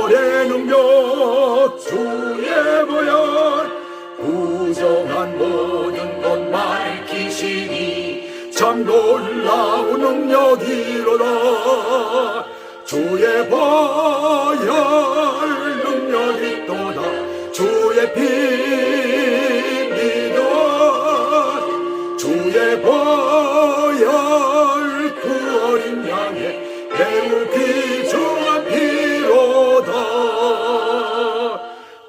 고열의 능력 주의 보혈 부정한 모든 것 밝히시니 참 놀라운 능력이로다. 주의 보혈 능력이 또다. 주의 피 믿어 주의 보혈 그 어린 양의 매우 귀중한 피로다.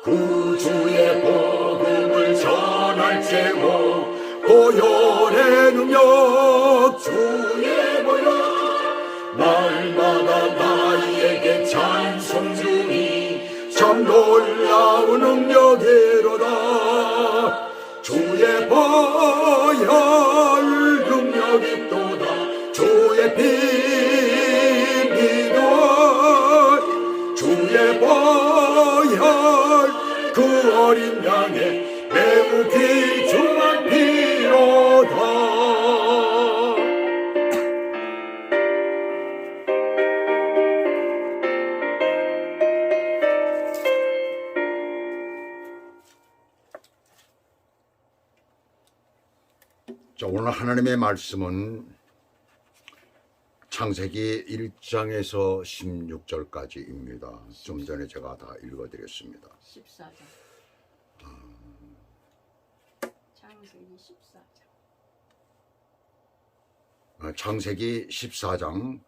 구주의 복음을 전할 제목 고열의 능력 주의 보혈 날마다 나에게 찬송 중이 참 놀라운 능력이로다. 주의 보혈 능력이 또다. 주의 피 믿어 주의 보혈 그 어린 양의 매우 귀중한 피로다. 자, 오늘 하나님의 말씀은 창세기 1장에서 16절까지입니다. 좀 전에 제가 다 읽어드렸습니다. 14장. 창세기 14장. 창세기 14장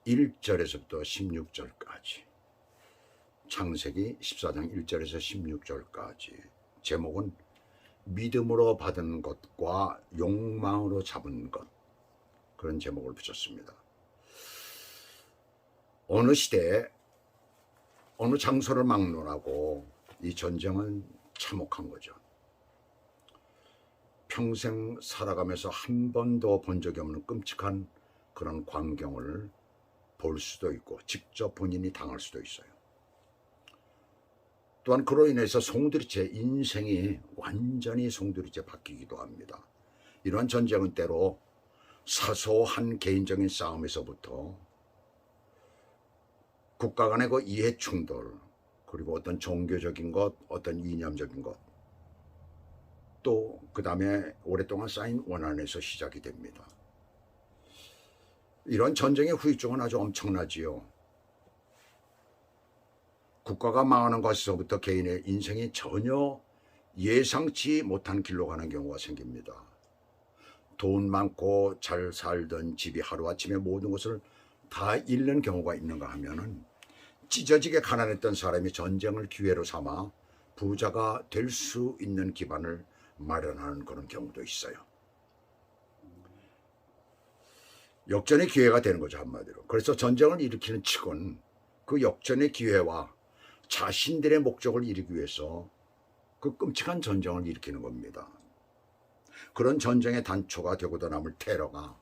1절에서부터 16절까지. 창세기 14장 1절에서 16절까지. 제목은 믿음으로 받은 것과 욕망으로 잡은 것, 그런 제목을 붙였습니다. 어느 시대에 어느 장소를 막론하고 이 전쟁은 참혹한 거죠. 평생 살아가면서 한 번도 본 적이 없는 끔찍한 그런 광경을 볼 수도 있고 직접 본인이 당할 수도 있어요. 또한 그로 인해서 송두리째 인생이 완전히 송두리째 바뀌기도 합니다. 이러한 전쟁은 때로 사소한 개인적인 싸움에서부터 국가 간의 그 이해 충돌, 그리고 어떤 종교적인 것, 어떤 이념적인 것, 또 그 다음에 오랫동안 쌓인 원한에서 시작이 됩니다. 이런 전쟁의 후유증은 아주 엄청나지요. 국가가 망하는 것에서부터 개인의 인생이 전혀 예상치 못한 길로 가는 경우가 생깁니다. 돈 많고 잘 살던 집이 하루아침에 모든 것을 다 잃는 경우가 있는가 하면은 찢어지게 가난했던 사람이 전쟁을 기회로 삼아 부자가 될 수 있는 기반을 마련하는 그런 경우도 있어요. 역전의 기회가 되는 거죠, 한마디로. 그래서 전쟁을 일으키는 측은 그 역전의 기회와 자신들의 목적을 이루기 위해서 그 끔찍한 전쟁을 일으키는 겁니다. 그런 전쟁의 단초가 되고도 남을 테러가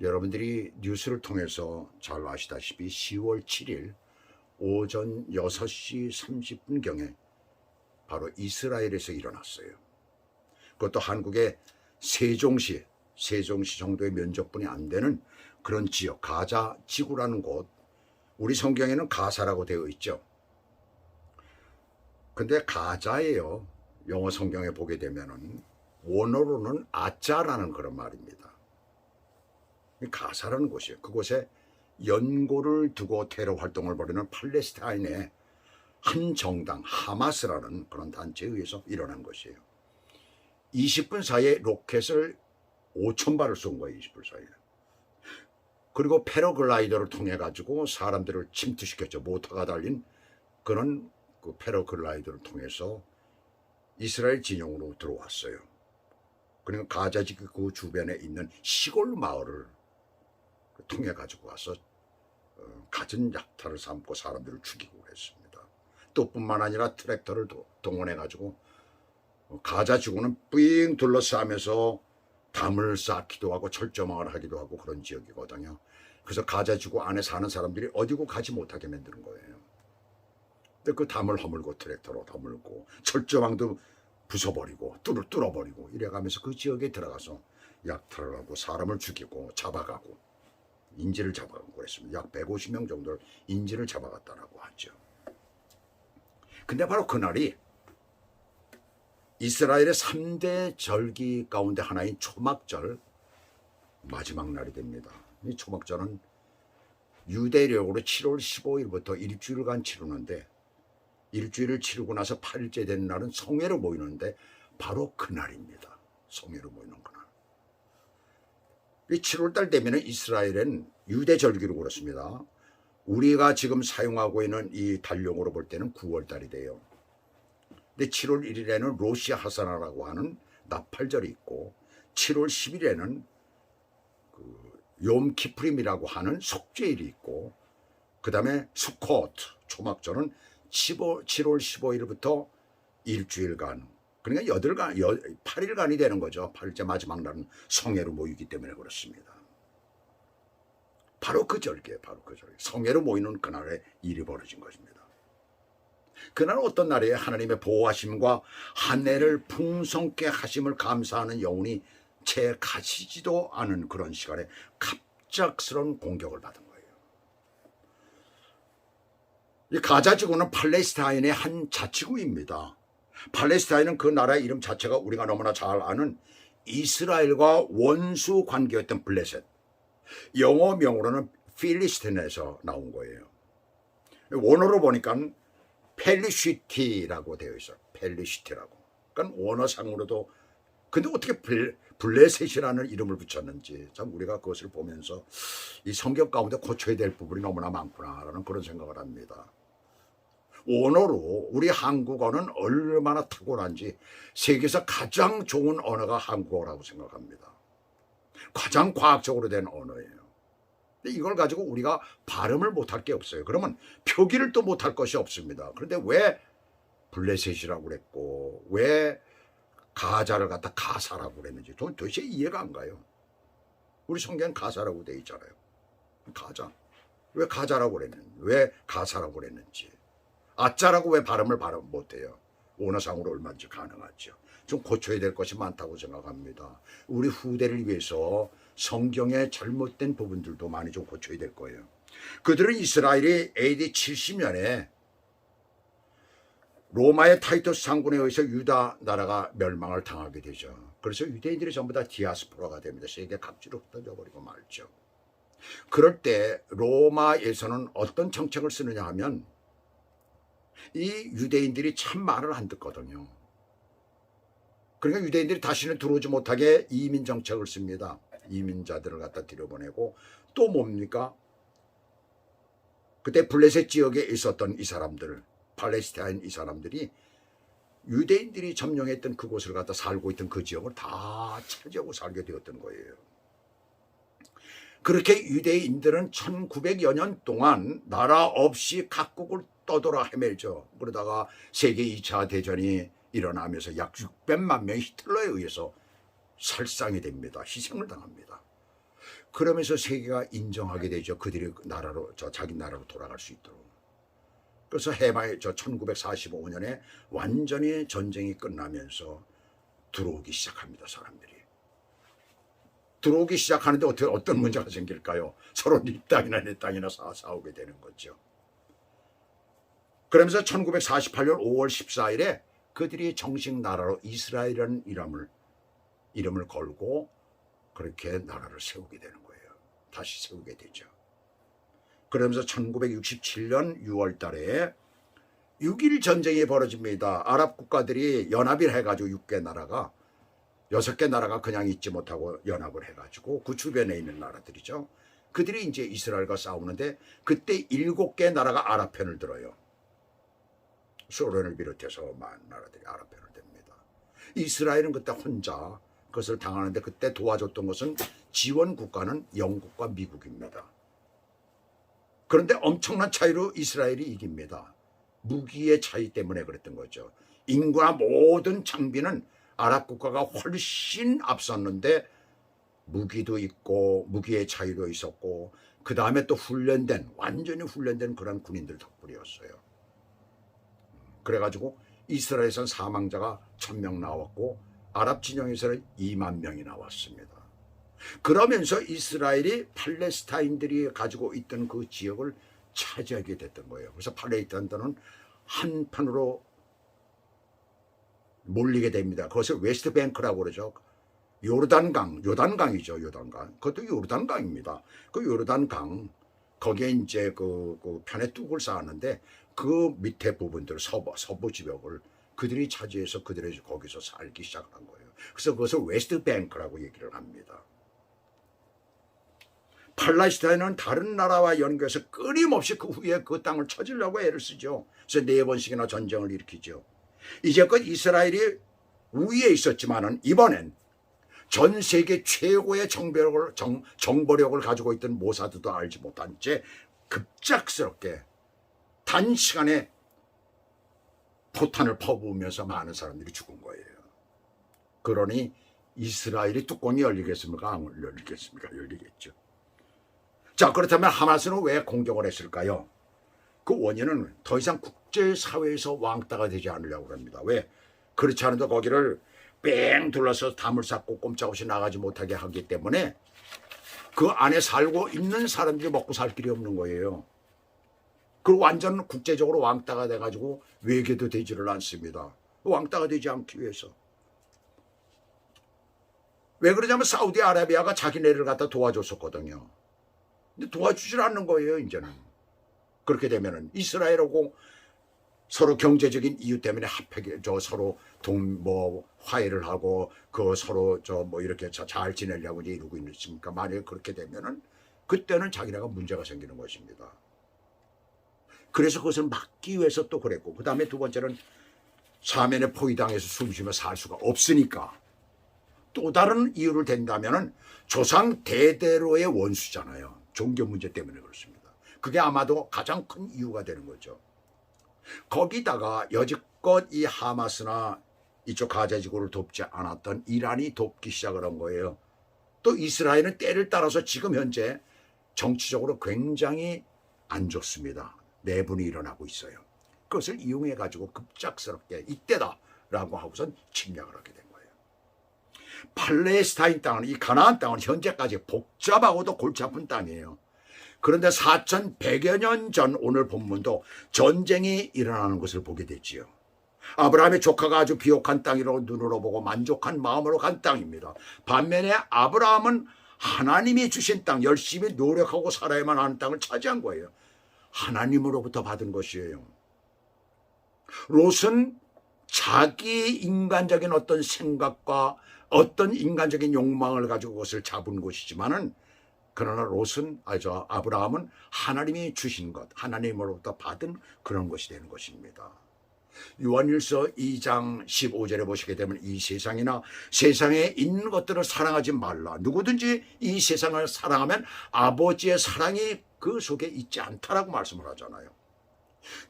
여러분들이 뉴스를 통해서 잘 아시다시피 10월 7일 오전 6시 30분경에 바로 이스라엘에서 일어났어요. 그것도 한국의 세종시 정도의 면적분이 안 되는 그런 지역, 가자 지구라는 곳, 우리 성경에는 가사라고 되어 있죠. 근데 가자예요. 영어 성경에 보게 되면은 원어로는 아짜라는 그런 말입니다. 가사라는 곳이에요. 그곳에 연고를 두고 테러 활동을 벌이는 팔레스타인의 한 정당 하마스라는 그런 단체에 의해서 일어난 것이에요. 20분 사이에 로켓을 5,000발을 쏜 거예요. 20분 사이에. 그리고 패러글라이더를 통해 가지고 사람들을 침투시켰죠. 모터가 달린 그런 그 패러글라이더를 통해서 이스라엘 진영으로 들어왔어요. 그러니까 가자지구 그 주변에 있는 시골 마을을 통해 가지고 와서 갖은 약탈을 삼고 사람들을 죽이고 그랬습니다. 또 뿐만 아니라 트랙터를 동원해 가지고 가자지구는 삥 둘러싸면서 담을 쌓기도 하고 철조망을 하기도 하고 그런 지역이거든요. 그래서 가자지구 안에 사는 사람들이 어디고 가지 못하게 만드는 거예요. 근데 그 담을 허물고 트랙터로 허물고 철조망도 부숴버리고 뚫어버리고 이래가면서 그 지역에 들어가서 약탈을 하고 사람을 죽이고 잡아가고 인질을 잡아가고 그랬습니다. 약 150명 정도를 인질을 잡아갔다라고 하죠. 근데 바로 그날이 이스라엘의 3대 절기 가운데 하나인 초막절 마지막 날이 됩니다. 이 초막절은 유대력으로 7월 15일부터 일주일간 치르는데, 일주일을 치르고 나서 8일째 되는 날은 성회로 모이는데 바로 그날입니다. 성회로 모이는 그날. 이 7월달 되면 이스라엘은 유대 절기로 그렇습니다. 우리가 지금 사용하고 있는 이 달력으로 볼 때는 9월달이 돼요. 근데 7월 1일에는 로시 하사나라고 하는 나팔절이 있고, 7월 10일에는 욤 키프림이라고 하는 속죄일이 있고, 그 다음에 수코트 초막절은 7월 15일부터 일주일간, 그러니까 8일간이 되는 거죠. 8일째 마지막 날은 성회로 모이기 때문에 그렇습니다. 바로 그 절기에, 바로 그 절기, 성회로 모이는 그날에 일이 벌어진 것입니다. 그날은 어떤 날이에요? 하나님의 보호하심과 한 해를 풍성케 하심을 감사하는 영혼이 채 가시지도 않은 그런 시간에 갑작스러운 공격을 받은 거예요. 이 가자 지구는 팔레스타인의 한 자치구입니다. 팔레스타인은 그 나라 이름 자체가 우리가 너무나 잘 아는 이스라엘과 원수 관계였던 블레셋, 영어 명으로는 필리스틴에서 나온 거예요. 원어로 보니까 펠리시티라고 되어 있어요. 펠리시티라고. 그러니까 원어상으로도, 근데 어떻게 블레셋이라는 이름을 붙였는지 참 우리가 그것을 보면서 이 성경 가운데 고쳐야 될 부분이 너무나 많구나라는 그런 생각을 합니다. 언어로 우리 한국어는 얼마나 탁월한지 세계에서 가장 좋은 언어가 한국어라고 생각합니다. 가장 과학적으로 된 언어예요. 근데 이걸 가지고 우리가 발음을 못할 게 없어요. 그러면 표기를 또 못할 것이 없습니다. 그런데 왜 블레셋이라고 그랬고 왜 가자를 갖다 가사라고 그랬는지 도대체 이해가 안 가요. 우리 성경은 가사라고 돼 있잖아요. 가자. 왜 가자라고 그랬는지, 왜 가사라고 그랬는지, 아짜라고 왜 발음 못해요. 언어상으로 얼마든지 가능하죠. 좀 고쳐야 될 것이 많다고 생각합니다. 우리 후대를 위해서 성경의 잘못된 부분들도 많이 좀 고쳐야 될 거예요. 그들은 이스라엘이 AD 70년에 로마의 타이투스 장군에 의해서 유다 나라가 멸망을 당하게 되죠. 그래서 유대인들이 전부 다 디아스포라가 됩니다. 세계 각지로 흩어져 버리고 말죠. 그럴 때 로마에서는 어떤 정책을 쓰느냐 하면 이 유대인들이 참 말을 안 듣거든요. 그러니까 유대인들이 다시는 들어오지 못하게 이민 정책을 씁니다. 이민자들을 갖다 들여보내고, 또 뭡니까? 그때 블레셋 지역에 있었던 이 사람들, 팔레스타인 이 사람들이 유대인들이 점령했던 그곳을 갖다 살고 있던 그 지역을 다 차지하고 살게 되었던 거예요. 그렇게 유대인들은 1900여 년 동안 나라 없이 각국을 떠돌아 헤매죠. 그러다가 세계 2차 대전이 일어나면서 약 600만 명이 히틀러에 의해서 살상이 됩니다. 희생을 당합니다. 그러면서 세계가 인정하게 되죠. 그들이 나라로, 자기 나라로 돌아갈 수 있도록. 그래서 해마에 1945년에 완전히 전쟁이 끝나면서 들어오기 시작합니다. 사람들이. 들어오기 시작하는데 어떤 문제가 생길까요? 서로 네 땅이나 내 땅이나 싸우게 되는 거죠. 그러면서 1948년 5월 14일에 그들이 정식 나라로 이스라엘이라는 이름을 걸고 그렇게 나라를 세우게 되는 거예요. 다시 세우게 되죠. 그러면서 1967년 6월 달에 6.1 전쟁이 벌어집니다. 아랍 국가들이 연합을 해가지고 6개 나라가, 6개 나라가 그냥 있지 못하고 연합을 해가지고 그 주변에 있는 나라들이죠. 그들이 이제 이스라엘과 싸우는데 그때 7개 나라가 아랍 편을 들어요. 소련을 비롯해서 많은 나라들이 아랍 편을 듭니다. 이스라엘은 그때 혼자 그것을 당하는데 그때 도와줬던 것은 지원 국가는 영국과 미국입니다. 그런데 엄청난 차이로 이스라엘이 이깁니다. 무기의 차이 때문에 그랬던 거죠. 인구나 모든 장비는 아랍 국가가 훨씬 앞섰는데 무기도 있고 무기의 차이도 있었고 그 다음에 또 완전히 훈련된 그런 군인들 덕분이었어요. 그래가지고 이스라엘에서는 사망자가 1000명 나왔고 아랍 진영에서는 2만 명이 나왔습니다. 그러면서 이스라엘이 팔레스타인들이 가지고 있던 그 지역을 차지하게 됐던 거예요. 그래서 팔레스타인들은 한편으로 몰리게 됩니다. 그것을 웨스트뱅크라고 그러죠. 요단강이죠. 요단강. 그것도 요르단강입니다. 그 요르단강 거기에 이제 그 편에 뚝을 쌓았는데 그 밑에 부분들 서부 지역을 그들이 차지해서 그들이 거기서 살기 시작한 거예요. 그래서 그것을 웨스트뱅크라고 얘기를 합니다. 팔레스타인은 다른 나라와 연계해서 끊임없이 그 후에 그 땅을 쳐주려고 애를 쓰죠. 그래서 4번씩이나 전쟁을 일으키죠. 이제껏 이스라엘이 우위에 있었지만은 이번엔 전 세계 최고의 정보력을 가지고 있던 모사드도 알지 못한 채 급작스럽게 단시간에 포탄을 퍼부으면서 많은 사람들이 죽은 거예요. 그러니 이스라엘이 뚜껑이 열리겠습니까? 안 열리겠습니까? 열리겠죠. 자, 그렇다면 하마스는 왜 공격을 했을까요? 그 원인은 더 이상 국제사회에서 왕따가 되지 않으려고 합니다. 왜? 그렇지 않아도 거기를 뺑 둘러서 담을 쌓고 꼼짝없이 나가지 못하게 하기 때문에 그 안에 살고 있는 사람들이 먹고 살 길이 없는 거예요. 그리고 완전 국제적으로 왕따가 돼가지고 외교도 되지를 않습니다. 왕따가 되지 않기 위해서. 왜 그러냐면 사우디아라비아가 자기네를 갖다 도와줬었거든요. 근데 도와주질 않는 거예요, 이제는. 그렇게 되면은 이스라엘하고 서로 경제적인 이유 때문에 서로 화해를 하고 서로 이렇게 잘 지내려고 이제 이러고 있습니까? 만약에 그렇게 되면은 그때는 자기네가 문제가 생기는 것입니다. 그래서 그것을 막기 위해서 또 그랬고, 그 다음에 두 번째는 사면에 포위당해서 숨쉬며 살 수가 없으니까. 또 다른 이유를 댄다면은 조상 대대로의 원수잖아요. 종교 문제 때문에 그렇습니다. 그게 아마도 가장 큰 이유가 되는 거죠. 거기다가 여지껏 이 하마스나 이쪽 가자 지구를 돕지 않았던 이란이 돕기 시작을 한 거예요. 또 이스라엘은 때를 따라서 지금 현재 정치적으로 굉장히 안 좋습니다. 내분이 일어나고 있어요. 그것을 이용해 가지고 급작스럽게 이때다라고 하고선 침략을 하게 된 거예요. 팔레스타인 땅은, 이 가나안 땅은 현재까지 복잡하고도 골치 아픈 땅이에요. 그런데 4100여 년 전 오늘 본문도 전쟁이 일어나는 것을 보게 됐지요. 아브라함의 조카가 아주 비옥한 땅이라고 눈으로 보고 만족한 마음으로 간 땅입니다. 반면에 아브라함은 하나님이 주신 땅, 열심히 노력하고 살아야만 하는 땅을 차지한 거예요. 하나님으로부터 받은 것이에요. 롯은 자기 인간적인 어떤 생각과 어떤 인간적인 욕망을 가지고 그것을 잡은 것이지만은, 그러나 아브라함은 하나님이 주신 것, 하나님으로부터 받은 그런 것이 되는 것입니다. 요한일서 2장 15절에 보시게 되면 이 세상이나 세상에 있는 것들을 사랑하지 말라. 누구든지 이 세상을 사랑하면 아버지의 사랑이 그 속에 있지 않다라고 말씀을 하잖아요.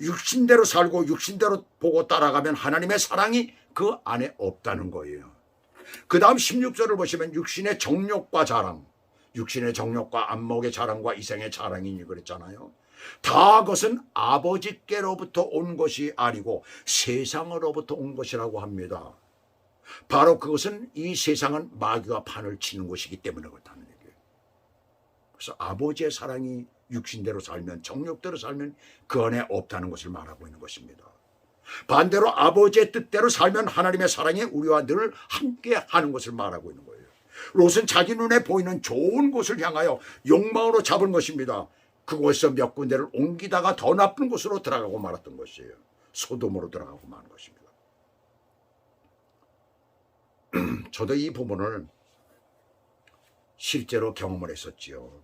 육신대로 살고 육신대로 보고 따라가면 하나님의 사랑이 그 안에 없다는 거예요. 그 다음 16절을 보시면 육신의 정욕과 자랑, 육신의 정욕과 안목의 자랑과 이생의 자랑이니 그랬잖아요. 다 그것은 아버지께로부터 온 것이 아니고 세상으로부터 온 것이라고 합니다. 바로 그것은 이 세상은 마귀가 판을 치는 것이기 때문에 그렇다는 얘기예요. 그래서 아버지의 사랑이 육신대로 살면, 정욕대로 살면 그 안에 없다는 것을 말하고 있는 것입니다. 반대로 아버지의 뜻대로 살면 하나님의 사랑이 우리와 늘 함께 하는 것을 말하고 있는 거예요. 롯은 자기 눈에 보이는 좋은 곳을 향하여 욕망으로 잡은 것입니다. 그곳에서 몇 군데를 옮기다가 더 나쁜 곳으로 들어가고 말았던 것이에요. 소돔으로 들어가고 마는 것입니다. 저도 이 부분을 실제로 경험을 했었지요.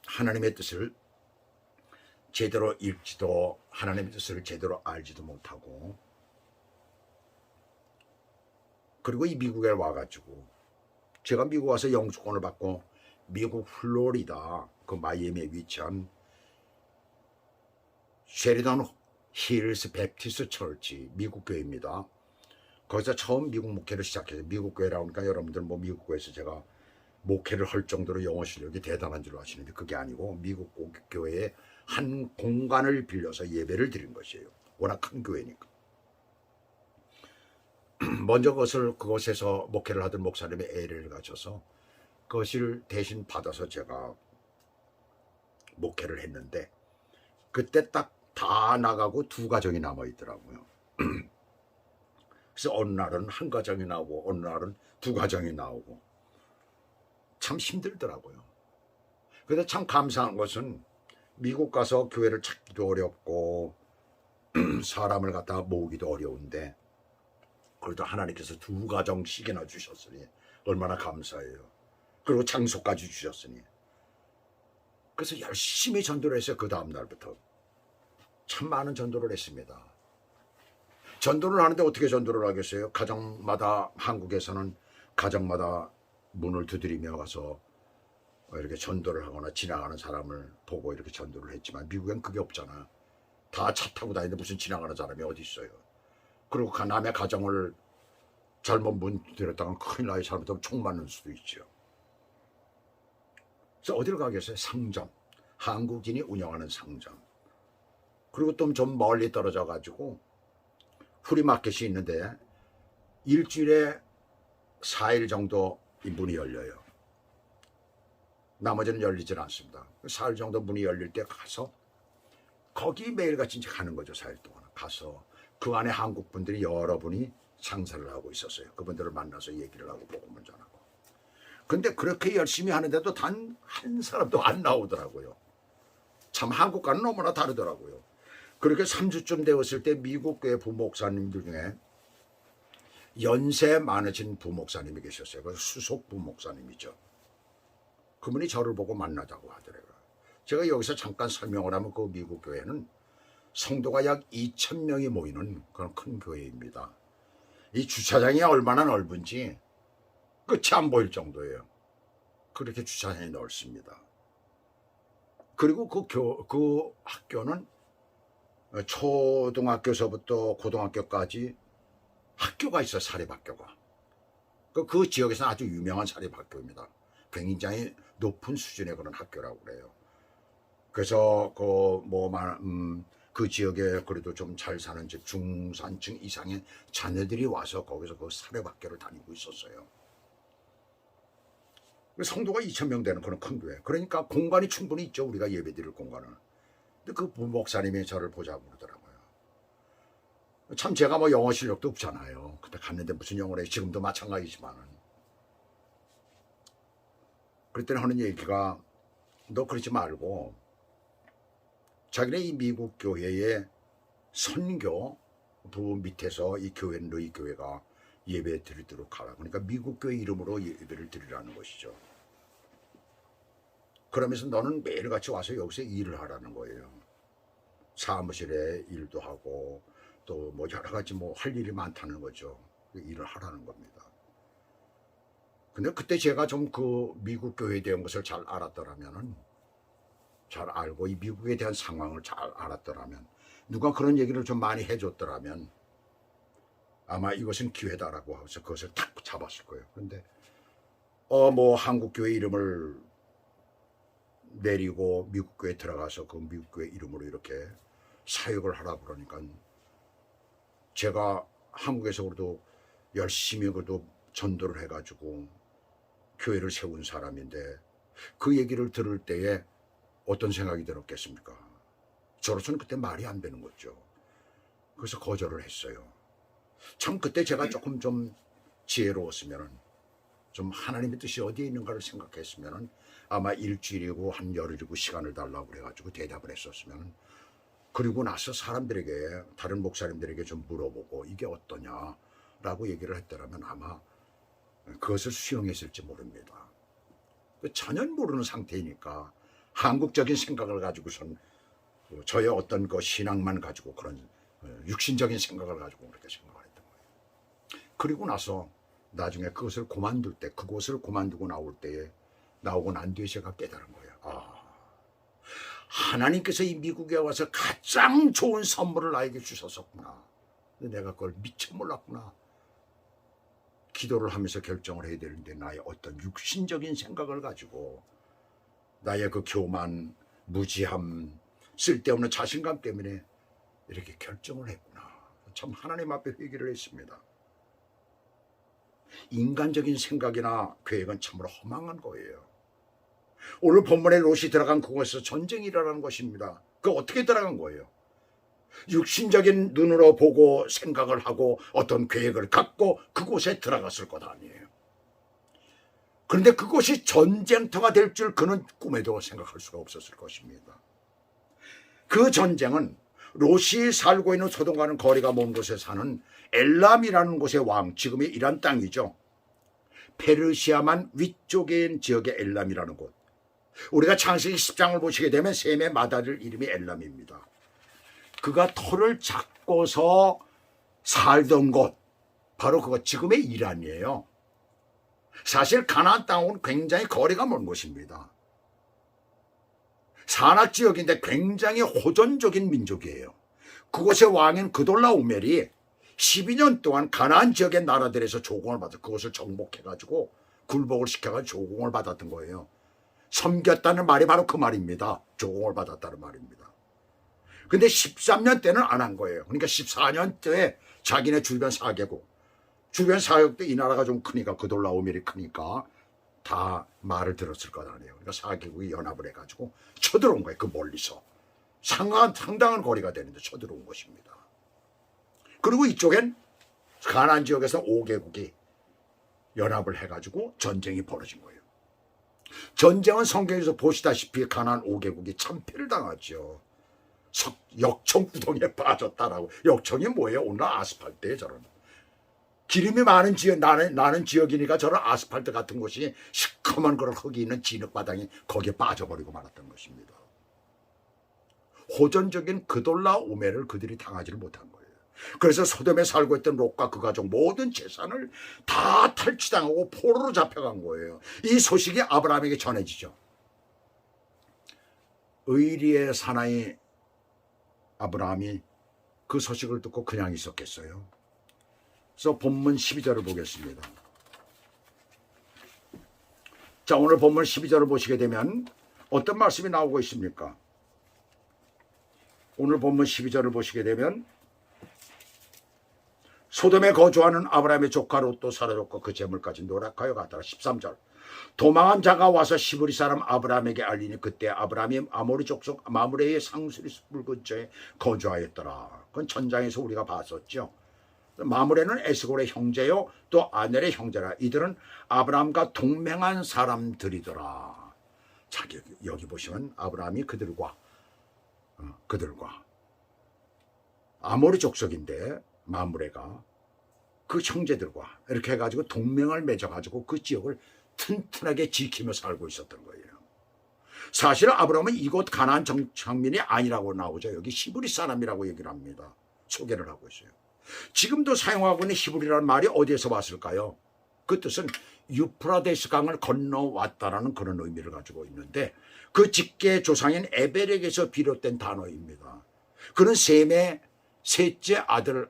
하나님의 뜻을 제대로 읽지도, 하나님의 뜻을 제대로 알지도 못하고, 그리고 이 미국에 와가지고 제가 미국 와서 영주권을 받고 미국 플로리다 그 마이애미에 위치한 쉐리던 힐스 베프티스트 처치, 미국 교회입니다. 거기서 처음 미국 목회를 시작했어요. 미국 교회라고 하니까 여러분들 미국 교회에서 제가 목회를 할 정도로 영어 실력이 대단한 줄 아시는데 그게 아니고 미국 교회의 한 공간을 빌려서 예배를 드린 것이에요. 워낙 큰 교회니까. 먼저 그것에서 목회를 하던 목사님의 애를 가져서 그것을 대신 받아서 제가 목회를 했는데, 그때 딱 다 나가고 두 가정이 남아 있더라고요. 그래서 어느 날은 한 가정이 나오고 어느 날은 두 가정이 나오고 참 힘들더라고요. 그런데 참 감사한 것은 미국 가서 교회를 찾기도 어렵고 사람을 갖다 모으기도 어려운데 그래도 하나님께서 두 가정씩이나 주셨으니 얼마나 감사해요. 그리고 장소까지 주셨으니. 그래서 열심히 전도를 했어요. 그 다음 날부터 참 많은 전도를 했습니다. 전도를 하는데 어떻게 전도를 하겠어요? 가정마다, 한국에서는 가정마다 문을 두드리며 가서 이렇게 전도를 하거나 지나가는 사람을 보고 이렇게 전도를 했지만 미국엔 그게 없잖아. 다 차 타고 다니는데 무슨 지나가는 사람이 어디 있어요. 그리고 남의 가정을 잘못 문 들였다가 큰일 나요. 잘못하면 총 맞는 수도 있죠. 그래서 어디를 가겠어요? 상점. 한국인이 운영하는 상점. 그리고 또 좀 멀리 떨어져 가지고 프리마켓이 있는데 일주일에 4일 정도 이 문이 열려요. 나머지는 열리질 않습니다. 4일 정도 문이 열릴 때 가서 거기 매일같이 이제 가는 거죠. 4일 동안 가서 그 안에 한국 분들이 여러분이 장사를 하고 있었어요. 그분들을 만나서 얘기를 하고 복음을 전하고. 근데 그렇게 열심히 하는데도 단 한 사람도 안 나오더라고요. 참 한국과는 너무나 다르더라고요. 그렇게 3주쯤 되었을 때 미국 교회 부목사님들 중에 연세 많으신 부목사님이 계셨어요. 그 수석 부목사님이죠. 그분이 저를 보고 만나자고 하더라고요. 제가 여기서 잠깐 설명을 하면 그 미국 교회는 성도가 약 2,000명이 모이는 그런 큰 교회입니다. 이 주차장이 얼마나 넓은지 끝이 안 보일 정도예요. 그렇게 주차장이 넓습니다. 그리고 그 학교는 초등학교서부터 고등학교까지 학교가 있어요. 사립학교가. 그 지역에서는 아주 유명한 사립학교입니다. 굉장히 높은 수준의 그런 학교라고 그래요. 그래서 그 지역에 그래도 좀 잘 사는 중산층 이상의 자녀들이 와서 거기서 그 사립학교를 다니고 있었어요. 성도가 2,000명 되는 그런 큰 교회. 그러니까 공간이 충분히 있죠. 우리가 예배드릴 공간은. 근데 그 부목사님이 저를 보자고 그러더라고요. 참 제가 뭐 영어 실력도 없잖아요. 그때 갔는데 무슨 영어를 해. 지금도 마찬가지지만은. 그랬더니 하는 얘기가 너 그러지 말고 자기네 이 미국 교회의 선교부 밑에서 이 교회는 너희 교회가 예배 드리도록 하라. 그러니까 미국 교회 이름으로 예배를 드리라는 것이죠. 그러면서 너는 매일같이 와서 여기서 일을 하라는 거예요. 사무실에 일도 하고 또 뭐 여러 가지 뭐 할 일이 많다는 거죠. 일을 하라는 겁니다. 근데 그때 제가 좀 그 미국 교회에 대한 것을 잘 알았더라면은 잘 알고 이 미국에 대한 상황을 잘 알았더라면 누가 그런 얘기를 좀 많이 해줬더라면 아마 이것은 기회다라고 해서 그것을 딱 잡았을 거예요. 그런데 뭐 한국 교회 이름을 내리고 미국 교회에 들어가서 그 미국 교회 이름으로 이렇게 사역을 하라 그러니까 제가 한국에서 그래도 열심히 그래도 전도를 해가지고 교회를 세운 사람인데 그 얘기를 들을 때에 어떤 생각이 들었겠습니까? 저로서는 그때 말이 안 되는 거죠. 그래서 거절을 했어요. 참 그때 제가 조금 좀 지혜로웠으면은 좀 하나님의 뜻이 어디에 있는가를 생각했으면은 아마 일주일이고 한 열흘이고 시간을 달라고 그래가지고 대답을 했었으면은 그리고 나서 사람들에게 다른 목사님들에게 좀 물어보고 이게 어떠냐라고 얘기를 했더라면 아마 그것을 수용했을지 모릅니다. 전혀 모르는 상태이니까 한국적인 생각을 가지고선 저의 어떤 그 신앙만 가지고 그런 육신적인 생각을 가지고 그렇게 생각을 했던 거예요. 그리고 나서 나중에 그것을 그만둘 때 그곳을 그만두고 나오고 난 뒤에 제가 깨달은 거예요. 하나님께서 이 미국에 와서 가장 좋은 선물을 나에게 주셨었구나. 근데 내가 그걸 미처 몰랐구나. 기도를 하면서 결정을 해야 되는데 나의 어떤 육신적인 생각을 가지고 나의 그 교만, 무지함, 쓸데없는 자신감 때문에 이렇게 결정을 했구나. 참 하나님 앞에 회개를 했습니다. 인간적인 생각이나 계획은 참으로 허망한 거예요. 오늘 본문에 롯이 들어간 그곳에서 전쟁이 일어나는 것입니다. 그 어떻게 들어간 거예요? 육신적인 눈으로 보고 생각을 하고 어떤 계획을 갖고 그곳에 들어갔을 것 아니에요. 그런데 그곳이 전쟁터가 될 줄 그는 꿈에도 생각할 수가 없었을 것입니다. 그 전쟁은 롯이 살고 있는 소돔과는 거리가 먼 곳에 사는 엘람이라는 곳의 왕, 지금의 이란 땅이죠. 페르시아만 위쪽에 있는 지역의 엘람이라는 곳. 우리가 창세기 10장을 보시게 되면 셈의 맏아들 이름이 엘람입니다. 그가 터를 잡고서 살던 곳, 바로 그거 지금의 이란이에요. 사실 가나안 땅은 굉장히 거리가 먼 곳입니다. 산악지역인데 굉장히 호전적인 민족이에요. 그곳의 왕인 그돌라오멜이 12년 동안 가나안 지역의 나라들에서 조공을 받아 그것을 정복해가지고 굴복을 시켜가지고 조공을 받았던 거예요. 섬겼다는 말이 바로 그 말입니다. 조공을 받았다는 말입니다. 근데 13년 때는 안 한 거예요. 그러니까 14년 때에 자기네 주변 4개국 때 이 나라가 좀 크니까 그돌라오멜이 크니까 다 말을 들었을 것 아니에요. 그러니까 4개국이 연합을 해가지고 쳐들어온 거예요. 그 멀리서. 상당한 거리가 되는데 쳐들어온 것입니다. 그리고 이쪽엔 가나안 지역에서 5개국이 연합을 해가지고 전쟁이 벌어진 거예요. 전쟁은 성경에서 보시다시피 가나안 5개국이 참패를 당하죠. 역청구덩이에 빠졌다라고. 역청이 뭐예요? 오늘 아스팔트에 저런. 기름이 많은 지역, 나는 지역이니까 저런 아스팔트 같은 곳이 시커먼 그런 흙이 있는 진흙바닥이 거기에 빠져버리고 말았던 것입니다. 호전적인 그돌라오멜을 그들이 당하지를 못한 거예요. 그래서 소돔에 살고 있던 롯과 그 가족 모든 재산을 다 탈취당하고 포로로 잡혀간 거예요. 이 소식이 아브라함에게 전해지죠. 의리의 사나이 아브라함이 그 소식을 듣고 그냥 있었겠어요. 그래서 본문 12절을 보겠습니다. 자, 오늘 본문 12절을 보시게 되면 어떤 말씀이 나오고 있습니까? 오늘 본문 12절을 보시게 되면 소돔에 거주하는 아브라함의 조카 롯도 사라졌고 그 재물까지 노력하여 갔다가 13절 도망한 자가 와서 시브리 사람 아브라함에게 알리니 그때 아브라함이 아모리 족속 마므레의 상수리 숲 근처에 거주하였더라. 그건 천장에서 우리가 봤었죠. 마므레는 에스골의 형제요 또 아넬의 형제라. 이들은 아브라함과 동맹한 사람들이더라. 자, 여기 보시면 아브라함이 그들과 아모리 족속인데 마므레가 그 형제들과 이렇게 해가지고 동맹을 맺어가지고 그 지역을 튼튼하게 지키며 살고 있었던 거예요. 사실 아브라함은 이곳 가나안 정착민이 아니라고 나오죠. 여기 히브리 사람이라고 얘기를 합니다. 소개를 하고 있어요. 지금도 사용하고 있는 히브리라는 말이 어디에서 왔을까요? 그 뜻은 유프라데스 강을 건너왔다라는 그런 의미를 가지고 있는데 그 직계 조상인 에벨에게서 비롯된 단어입니다. 그는 셈의 셋째 아들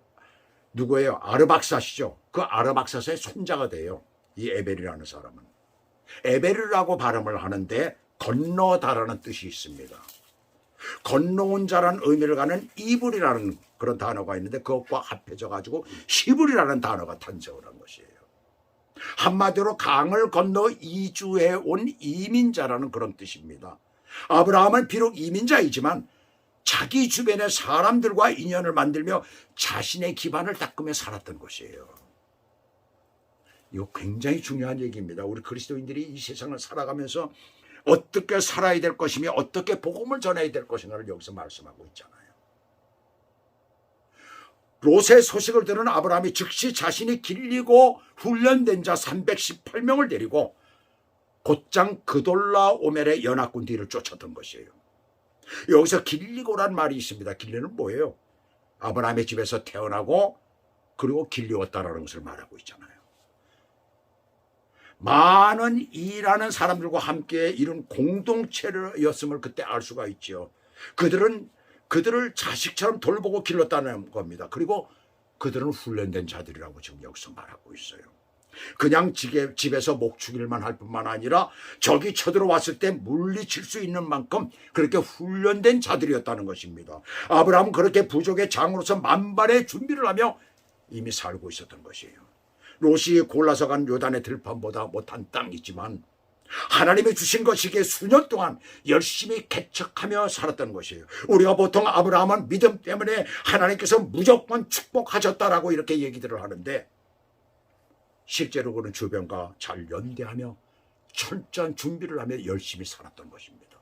누구예요? 아르박사시죠. 그 아르박사의 손자가 돼요. 이 에벨이라는 사람은. 에벨이라고 발음을 하는데 건너다라는 뜻이 있습니다. 건너온 자라는 의미를 가는 이불이라는 그런 단어가 있는데 그것과 합해져 가지고 히브리라는 단어가 탄생을 한 것이에요. 한마디로 강을 건너 이주해 온 이민자라는 그런 뜻입니다. 아브라함은 비록 이민자이지만 자기 주변의 사람들과 인연을 만들며 자신의 기반을 닦으며 살았던 것이에요. 이거 굉장히 중요한 얘기입니다. 우리 그리스도인들이 이 세상을 살아가면서 어떻게 살아야 될 것이며 어떻게 복음을 전해야 될 것인가를 여기서 말씀하고 있잖아요. 롯의 소식을 들은 아브라함이 즉시 자신이 길리고 훈련된 자 318명을 데리고 곧장 그돌라오멜의 연합군 뒤를 쫓았던 것이에요. 여기서 길리고란 말이 있습니다. 길리는 뭐예요? 아브라함의 집에서 태어나고 그리고 길리웠다라는 것을 말하고 있잖아요. 많은 일하는 사람들과 함께 이룬 공동체였음을 그때 알 수가 있죠. 그들을 자식처럼 돌보고 길렀다는 겁니다. 그리고 그들은 훈련된 자들이라고 지금 여기서 말하고 있어요. 그냥 집에서 목축일만 할 뿐만 아니라 적이 쳐들어왔을 때 물리칠 수 있는 만큼 그렇게 훈련된 자들이었다는 것입니다. 아브라함은 그렇게 부족의 장으로서 만반의 준비를 하며 이미 살고 있었던 것이에요. 롯이 골라서 간 요단의 들판보다 못한 땅이지만 하나님이 주신 것이기에 수년 동안 열심히 개척하며 살았던 것이에요. 우리가 보통 아브라함은 믿음 때문에 하나님께서 무조건 축복하셨다라고 이렇게 얘기들을 하는데, 실제로 그는 주변과 잘 연대하며 철저한 준비를 하며 열심히 살았던 것입니다.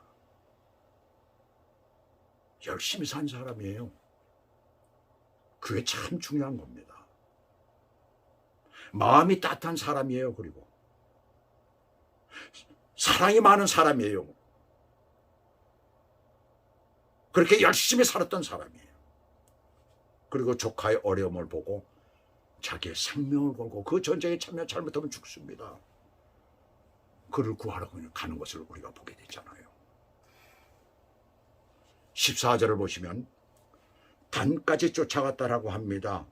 열심히 산 사람이에요. 그게 참 중요한 겁니다. 마음이 따뜻한 사람이에요. 그리고 사랑이 많은 사람이에요. 그렇게 열심히 살았던 사람이에요. 그리고 조카의 어려움을 보고 자기의 생명을 걸고 그 전쟁에 참여 잘못하면 죽습니다. 그를 구하러 가는 것을 우리가 보게 되잖아요. 14절을 보시면 단까지 쫓아갔다라고 합니다.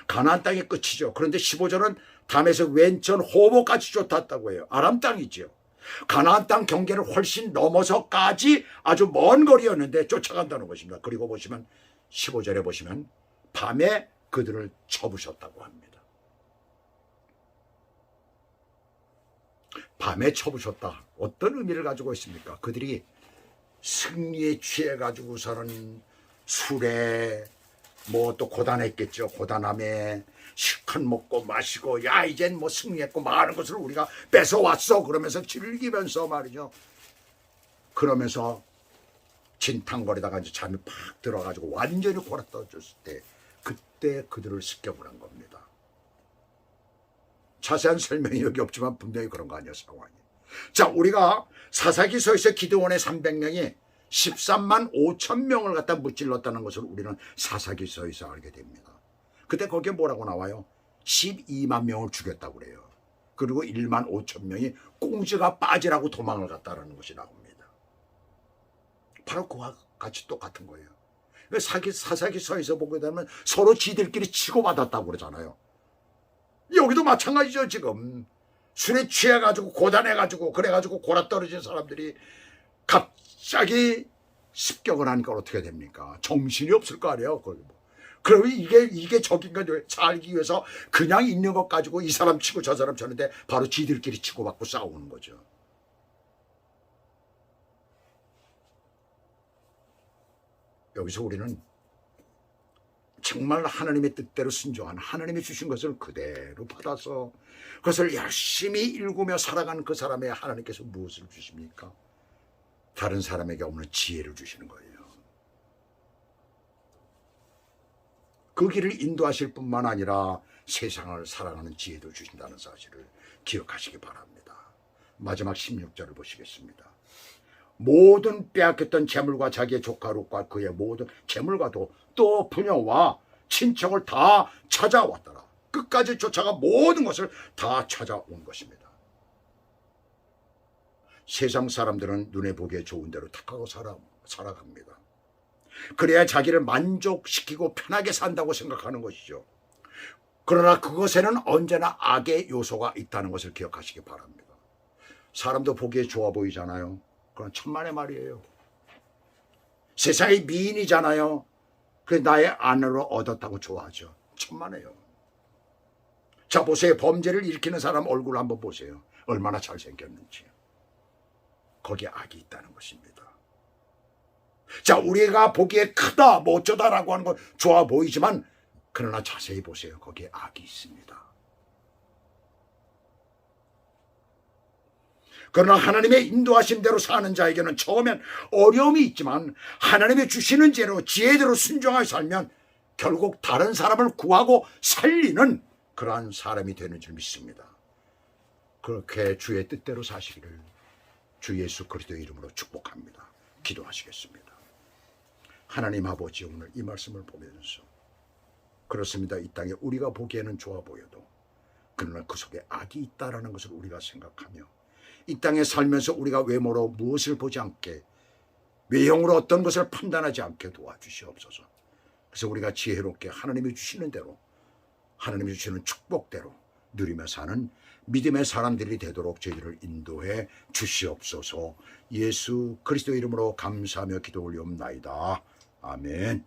가나안 땅의 끝이죠. 그런데 15절은 담에서 왼천 호보까지 쫓았다고 해요. 아람 땅이죠. 가나안 땅 경계를 훨씬 넘어서까지 아주 먼 거리였는데 쫓아간다는 것입니다. 그리고 보시면 15절에 보시면 밤에 그들을 쳐부셨다고 합니다. 밤에 쳐부셨다. 어떤 의미를 가지고 있습니까? 그들이 승리에 취해가지고서는 술에 뭐 또 고단했겠죠. 고단함에 실컷 먹고 마시고 야 이젠 뭐 승리했고 많은 것을 우리가 뺏어왔어 그러면서 즐기면서 말이죠. 그러면서 진탕거리다가 이제 잠이 팍 들어가지고 완전히 골아떨어졌을 때 그때 그들을 습격을 한 겁니다. 자세한 설명이 여기 없지만 분명히 그런 거 아니에요, 상황이. 자, 우리가 사사기서에서 기드온의 300명이 13만 5천 명을 갖다 무찔렀다는 것을 우리는 사사기서에서 알게 됩니다. 그때 거기에 뭐라고 나와요? 12만 명을 죽였다고 그래요. 그리고 1만 5천 명이 꽁지가 빠지라고 도망을 갔다라는 것이 나옵니다. 바로 그와 같이 똑같은 거예요. 사사기서에서 보게 되면 서로 지들끼리 치고받았다고 그러잖아요. 여기도 마찬가지죠. 지금 술에 취해가지고 고단해가지고 그래가지고 골아떨어진 사람들이 갑자기 습격을 하니까 어떻게 됩니까? 정신이 없을 거 아니에요. 그러면 이게 적인가 살기 위해서 그냥 있는 것 가지고 이 사람 치고 저 사람 쳤는데 바로 지들끼리 치고받고 싸우는 거죠. 여기서 우리는 정말 하나님의 뜻대로 순종한 하나님이 주신 것을 그대로 받아서 그것을 열심히 일구며 살아가는 그 사람에 하나님께서 무엇을 주십니까? 다른 사람에게 없는 지혜를 주시는 거예요. 그 길을 인도하실 뿐만 아니라 세상을 살아가는 지혜도 주신다는 사실을 기억하시기 바랍니다. 마지막 16절을 보시겠습니다. 모든 빼앗겼던 재물과 자기의 조카 롯과 그의 모든 재물과도 또 부녀와 친척을 다 찾아왔더라. 끝까지 쫓아가 모든 것을 다 찾아온 것입니다. 세상 사람들은 눈에 보기에 좋은 대로 택하고 살아갑니다. 그래야 자기를 만족시키고 편하게 산다고 생각하는 것이죠. 그러나 그것에는 언제나 악의 요소가 있다는 것을 기억하시기 바랍니다. 사람도 보기에 좋아 보이잖아요. 그건 천만의 말이에요. 세상이 미인이잖아요. 그래 나의 아내로 얻었다고 좋아하죠. 천만에요. 자 보세요. 범죄를 일으키는 사람 얼굴 한번 보세요. 얼마나 잘생겼는지. 거기에 악이 있다는 것입니다. 자 우리가 보기에 크다 뭐 어쩌다라고 하는 건 좋아 보이지만 그러나 자세히 보세요. 거기에 악이 있습니다. 그러나 하나님의 인도하심대로 사는 자에게는 처음엔 어려움이 있지만 하나님의 주시는 죄로 지혜대로 순종하여 살면 결국 다른 사람을 구하고 살리는 그러한 사람이 되는 줄 믿습니다. 그렇게 주의 뜻대로 사시기를 주 예수 그리스도의 이름으로 축복합니다. 기도하시겠습니다. 하나님 아버지 오늘 이 말씀을 보면서 그렇습니다. 이 땅에 우리가 보기에는 좋아 보여도 그러나 그 속에 악이 있다라는 것을 우리가 생각하며 이 땅에 살면서 우리가 외모로 무엇을 보지 않게 외형으로 어떤 것을 판단하지 않게 도와주시옵소서. 그래서 우리가 지혜롭게 하나님이 주시는 대로 하나님이 주시는 축복대로 누리며 사는 믿음의 사람들이 되도록 저희들을 인도해 주시옵소서. 예수 그리스도 이름으로 감사하며 기도 올리옵나이다. 아멘.